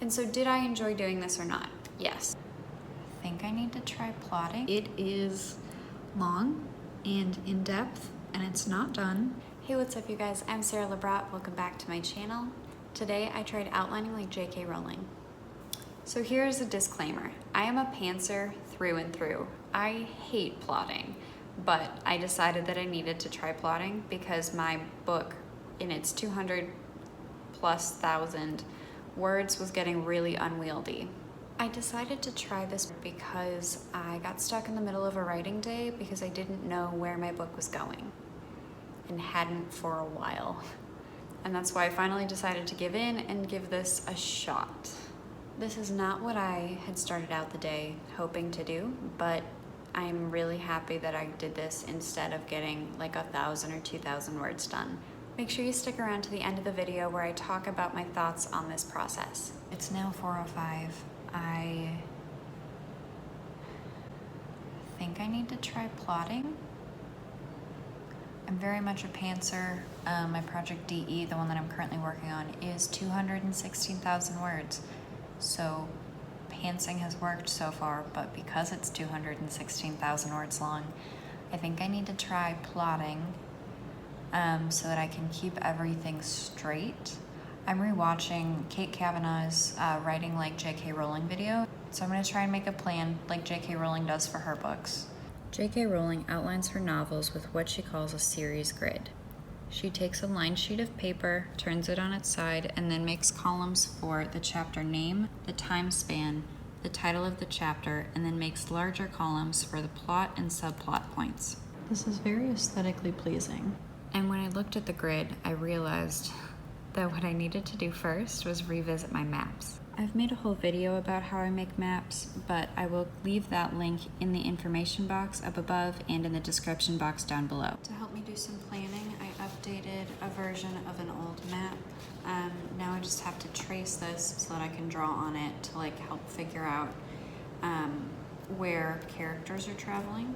And so did I enjoy doing this or not? Yes. I think I need to try plotting. It is long and in depth and it's not done. Hey, what's up you guys? I'm Sara Lubratt. Welcome back to my channel. Today I tried outlining like JK Rowling. So here's a disclaimer. I am a pantser through and through. I hate plotting, but I decided that I needed to try plotting because my book in its 200+ thousand words was getting really unwieldy. I decided to try this because I got stuck in the middle of a writing day because I didn't know where my book was going and hadn't for a while. And that's why I finally decided to give in and give this a shot. This is not what I had started out the day hoping to do, but I'm really happy that I did this instead of getting like 1,000 or 2,000 words done. Make sure you stick around to the end of the video where I talk about my thoughts on this process. It's now 4:05. I think I need to try plotting. I'm very much a pantser. My project DE, the one that I'm currently working on, is 216,000 words. So pantsing has worked so far, but because it's 216,000 words long, I think I need to try plotting so that I can keep everything straight. I'm rewatching Kate Kavanaugh's Writing Like JK Rowling video, so I'm gonna try and make a plan like JK Rowling does for her books. JK Rowling outlines her novels with what she calls a series grid. She takes a line sheet of paper, turns it on its side, and then makes columns for the chapter name, the time span, the title of the chapter, and then makes larger columns for the plot and subplot points. This is very aesthetically pleasing. And when I looked at the grid, I realized that what I needed to do first was revisit my maps. I've made a whole video about how I make maps, but I will leave that link in the information box up above and in the description box down below. To help me do some planning, I updated a version of an old map. Now I just have to trace this so that I can draw on it to like help figure out where characters are traveling.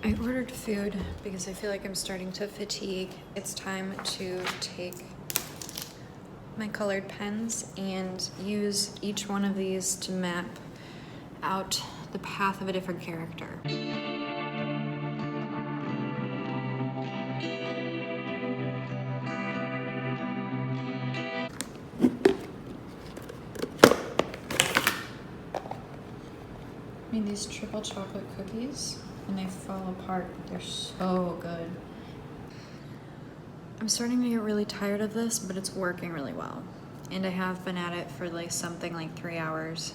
I ordered food because I feel like I'm starting to fatigue. It's time to take my colored pens and use each one of these to map out the path of a different character. I made these triple chocolate cookies and they fall apart. They're so good. I'm starting to get really tired of this, but it's working really well. And I have been at it for like something like 3 hours.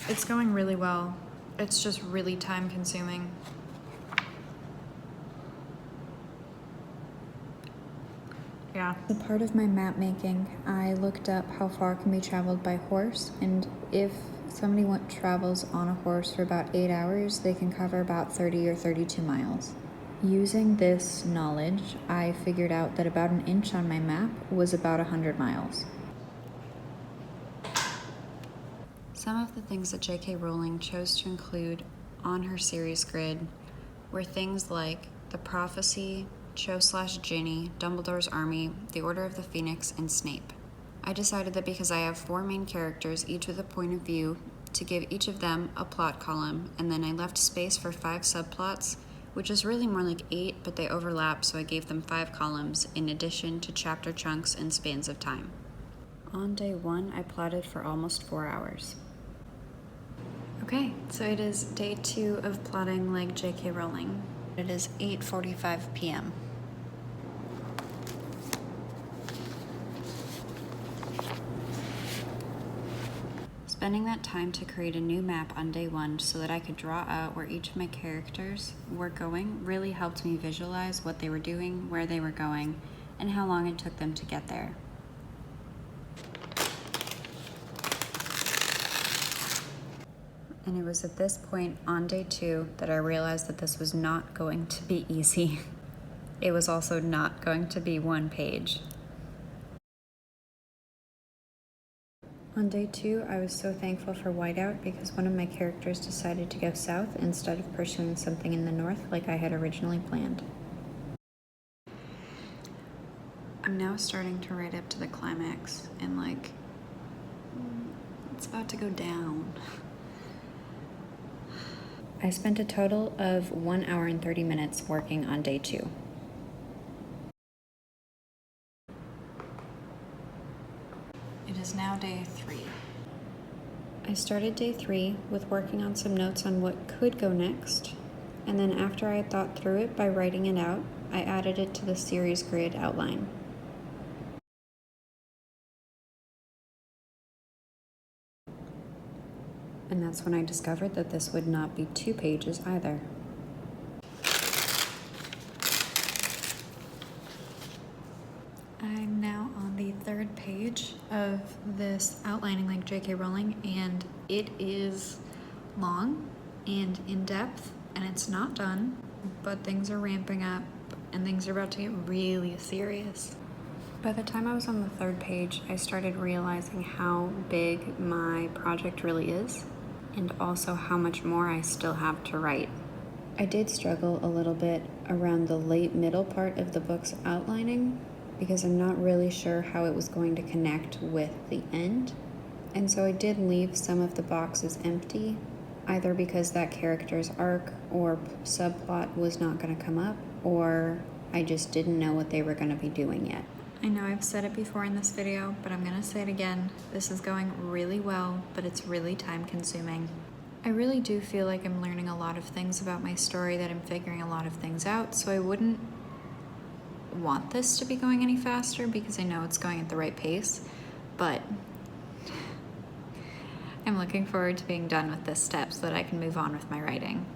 It's going really well. It's just really time consuming. Yeah. As a part of my map making, I looked up how far can be traveled by horse, and if somebody travels on a horse for about 8 hours, they can cover about 30 or 32 miles. Using this knowledge, I figured out that about an inch on my map was about 100 miles. Some of the things that JK Rowling chose to include on her series grid were things like the prophecy, Cho/Ginny, Dumbledore's Army, the Order of the Phoenix, and Snape. I decided that because I have 4 main characters, each with a point of view, to give each of them a plot column, and then I left space for 5 subplots, which is really more like 8, but they overlap, so I gave them 5 columns in addition to chapter chunks and spans of time. On day 1, I plotted for almost 4 hours. Okay, so it is day 2 of plotting like JK Rowling. It is 8:45 p.m. Spending that time to create a new map on day 1 so that I could draw out where each of my characters were going really helped me visualize what they were doing, where they were going, and how long it took them to get there. And it was at this point on day 2 that I realized that this was not going to be easy. It was also not going to be one page. On day 2, I was so thankful for whiteout because one of my characters decided to go south instead of pursuing something in the north like I had originally planned. I'm now starting to write up to the climax and like, it's about to go down. I spent a total of 1 hour and 30 minutes working on day 2. It is now day 3. I started day 3 with working on some notes on what could go next, and then after I had thought through it by writing it out, I added it to the series grid outline. And that's when I discovered that this would not be 2 pages either. I'm now on the 3rd page of this outlining like JK Rowling, and it is long and in depth, and it's not done, but things are ramping up and things are about to get really serious. By the time I was on the 3rd page, I started realizing how big my project really is, and also how much more I still have to write. I did struggle a little bit around the late middle part of the book's outlining because I'm not really sure how it was going to connect with the end. And so I did leave some of the boxes empty, either because that character's arc or subplot was not going to come up, or I just didn't know what they were going to be doing yet. I know I've said it before in this video, but I'm gonna say it again. This is going really well, but it's really time consuming. I really do feel like I'm learning a lot of things about my story, that I'm figuring a lot of things out, so I wouldn't want this to be going any faster because I know it's going at the right pace, but I'm looking forward to being done with this step so that I can move on with my writing.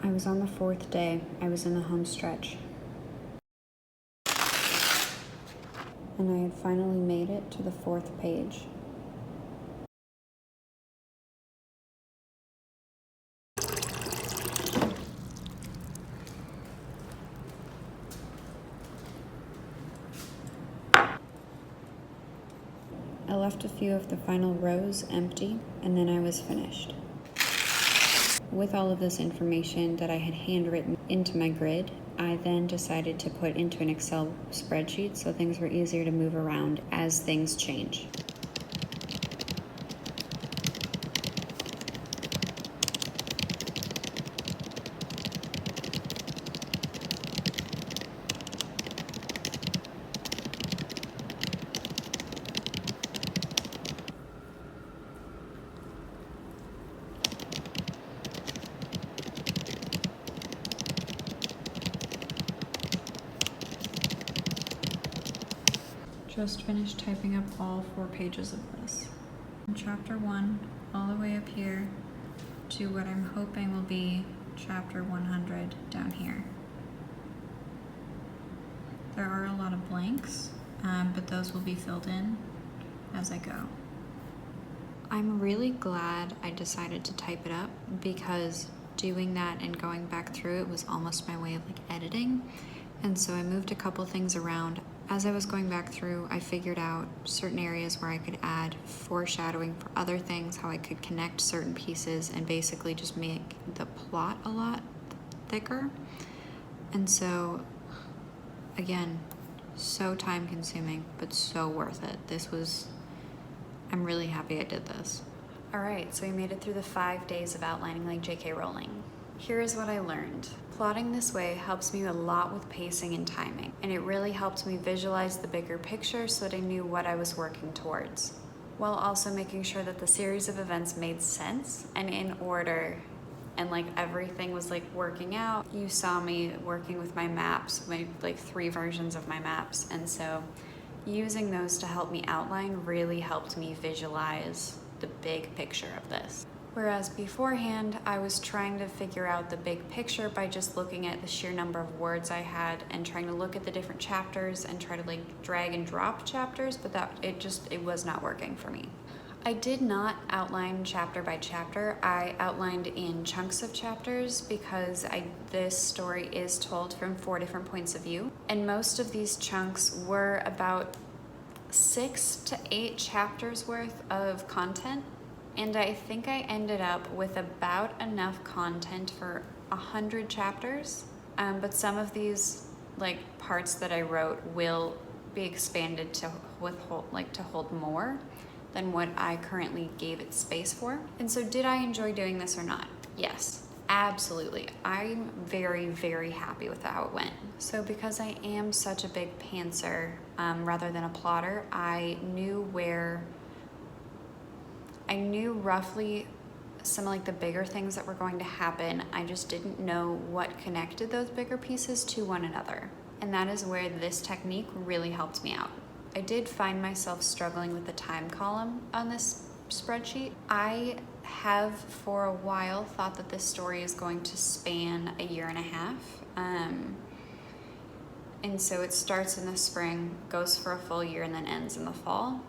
I was on the 4th day. I was in the home stretch. And I had finally made it to the 4th page. I left a few of the final rows empty, and then I was finished. With all of this information that I had handwritten into my grid, I then decided to put into an Excel spreadsheet so things were easier to move around as things change. Just finished typing up all 4 pages of this. From chapter 1 all the way up here to what I'm hoping will be chapter 100 down here. There are a lot of blanks, but those will be filled in as I go. I'm really glad I decided to type it up because doing that and going back through it was almost my way of like editing. And so I moved a couple things around. As I was going back through, I figured out certain areas where I could add foreshadowing for other things, how I could connect certain pieces and basically just make the plot a lot thicker. And so, again, so time consuming, but so worth it. I'm really happy I did this. All right, so we made it through the 5 days of outlining like JK Rowling. Here's what I learned. Plotting this way helps me a lot with pacing and timing, and it really helped me visualize the bigger picture so that I knew what I was working towards, while also making sure that the series of events made sense and in order, and like everything was like working out. You saw me working with my maps, like 3 versions of my maps, and so using those to help me outline really helped me visualize the big picture of this. Whereas beforehand, I was trying to figure out the big picture by just looking at the sheer number of words I had and trying to look at the different chapters and try to like drag and drop chapters, but it was not working for me. I did not outline chapter by chapter. I outlined in chunks of chapters because this story is told from 4 different points of view. And most of these chunks were about 6 to 8 chapters worth of content. And I think I ended up with about enough content for 100 chapters. But some of these like parts that I wrote will be expanded to hold more than what I currently gave it space for. And so did I enjoy doing this or not? Yes, absolutely. I'm very, very happy with how it went. So because I am such a big pantser rather than a plotter, I knew roughly some of like the bigger things that were going to happen. I just didn't know what connected those bigger pieces to one another. And that is where this technique really helped me out. I did find myself struggling with the time column on this spreadsheet. I have for a while thought that this story is going to span a year and a half. And so it starts in the spring, goes for a full year, and then ends in the fall.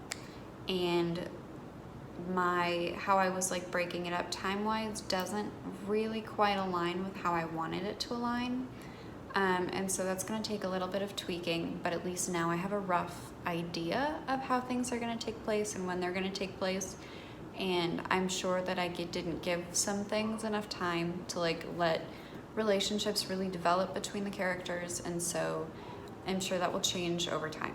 And how I was like breaking it up time-wise doesn't really quite align with how I wanted it to align. And so that's gonna take a little bit of tweaking, but at least now I have a rough idea of how things are gonna take place and when they're gonna take place. And I'm sure that I didn't give some things enough time to like let relationships really develop between the characters. And so I'm sure that will change over time.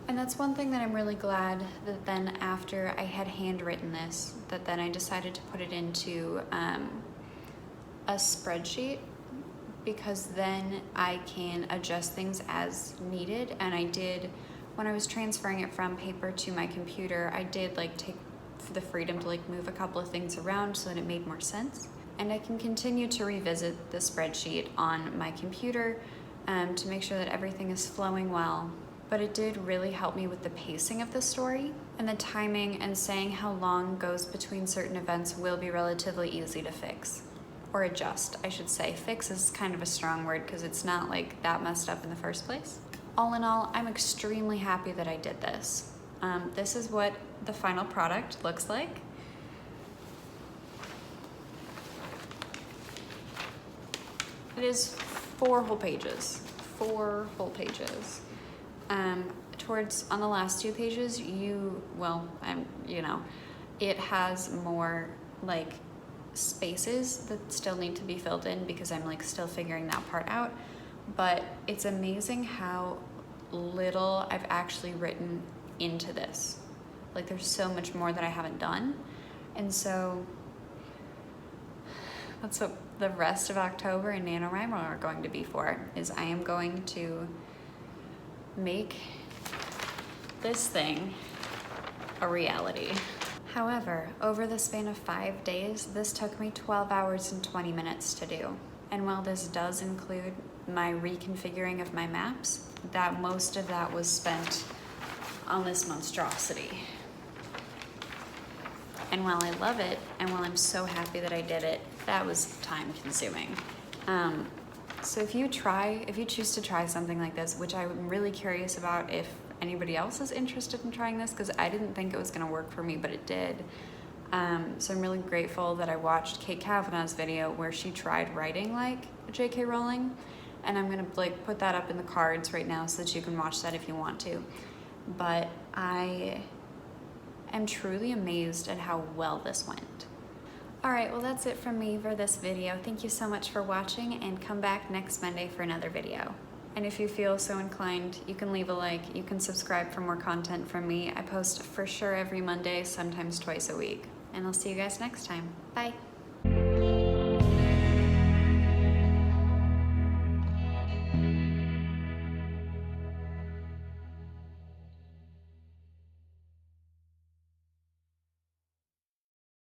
And that's one thing that I'm really glad that then after I had handwritten this, that then I decided to put it into a spreadsheet, because then I can adjust things as needed. And I did, when I was transferring it from paper to my computer, I did like take the freedom to like move a couple of things around so that it made more sense. And I can continue to revisit the spreadsheet on my computer to make sure that everything is flowing well. But it did really help me with the pacing of the story, and the timing and saying how long goes between certain events will be relatively easy to fix. Or adjust, I should say. Fix is kind of a strong word because it's not like that messed up in the first place. All in all, I'm extremely happy that I did this. This is what the final product looks like. It is 4 whole pages. 4 whole pages. On the last 2 pages, it has more like spaces that still need to be filled in because I'm like still figuring that part out. But it's amazing how little I've actually written into this. Like there's so much more that I haven't done. And so that's what the rest of October and NaNoWriMo are going to be for, is I am going to make this thing a reality. However, over the span of 5 days, this took me 12 hours and 20 minutes to do. And while this does include my reconfiguring of my maps, that most of that was spent on this monstrosity. And while I love it, and while I'm so happy that I did it, that was time consuming. So if you choose to try something like this, which I'm really curious about if anybody else is interested in trying this, because I didn't think it was gonna work for me, but it did. So I'm really grateful that I watched Kate Kavanaugh's video where she tried writing like JK Rowling, and I'm gonna like put that up in the cards right now so that you can watch that if you want to. But I am truly amazed at how well this went. All right, well that's it from me for this video. Thank you so much for watching, and come back next Monday for another video. And if you feel so inclined, you can leave a like, you can subscribe for more content from me. I post for sure every Monday, sometimes twice a week. And I'll see you guys next time. Bye.